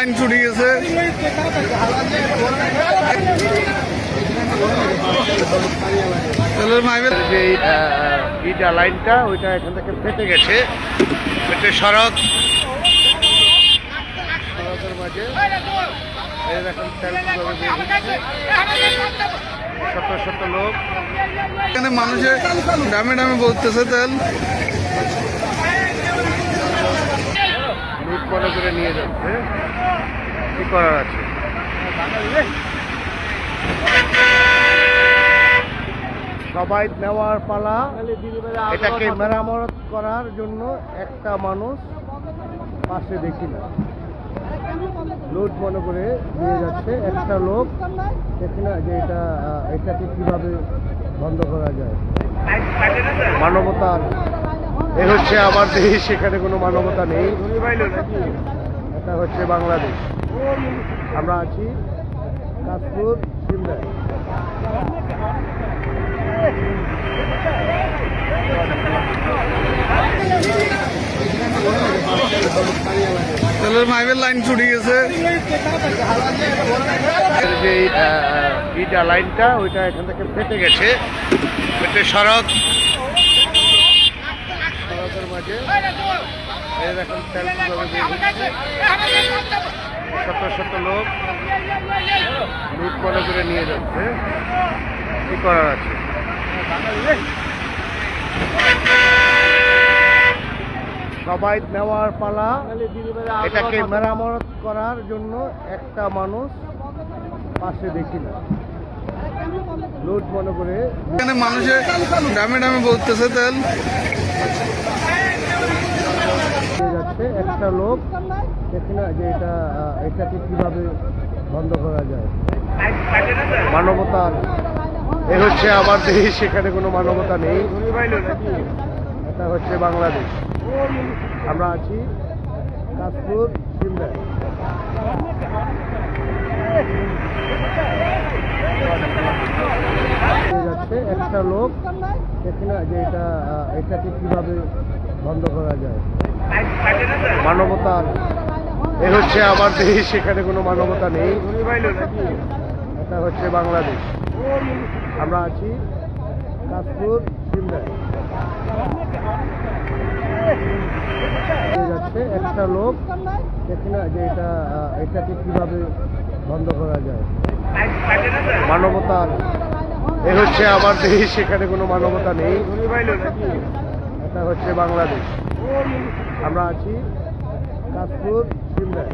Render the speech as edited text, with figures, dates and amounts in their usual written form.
Line ছুটে গেছে। যে ইটা লাইনটা ওইটা এখান থেকে ফেটে গেছে, ফেটে সড়কের মাঝে এখন শত শত লোক, এখানে মানুষে ডামে ডামে বলতেছে তেল লুট মনে করে নিয়ে যাচ্ছে। কি করার আছে? সবাই নেওয়ার পালা। এটাকে মেরামত করার জন্য একটা মানুষ পাশে দেখি না, লুট মনে করে নিয়ে যাচ্ছে। একটা লোক দেখি না যে এটাকে কিভাবে বন্ধ করা যায়। মানবতার এ হচ্ছে আমার দেশ, সেখানে কোনো মানবতা নেই। এটা হচ্ছে বাংলাদেশ। আমরা আছি কাশপুর সিমরায়। তেলের মাইবের লাইন ছুটে গেছে। যে ইটা লাইনটা ওইটা এখান থেকে ফেটে গেছে, ফেটে সড়কের মাঝে এখন শত শত লোক লুট মনে করে নিয়ে যাচ্ছে। কি করার আছে? সবাই নেওয়ার পালা। এটাকে মেরামত করার জন্য একটা মানুষ পাশে দেখি না, লুট মনে করে এখানে মানুষে ডামে ডামে বলতেছে তেল যাচ্ছে। একটা লোক দেখি না যে এটাকে কিভাবে বন্ধ করা যায়। মানবতার এ হচ্ছে আমার দেশ, সেখানে কোনো মানবতা নেই। এটা হচ্ছে বাংলাদেশ। আমরা আছি কাশপুর সিমরায়। যাচ্ছে একটা লোক দেখি না যে এটাকে কিভাবে বন্ধ করা যায়। মানবতার এ হচ্ছে আমার দেশ, সেখানে কোনো মানবতা নেই। এটা হচ্ছে বাংলাদেশ। আমরা আছি কাশপুর সিমরায়। যাচ্ছে একটা লোক দেখি না যে এটাকে কিভাবে বন্ধ করা যায়। মানবতার এ হচ্ছে আমার দেশ, সেখানে কোনো মানবতা নেই। এটা হচ্ছে বাংলাদেশ। আমরা আছি কাশপুর সিমরায়।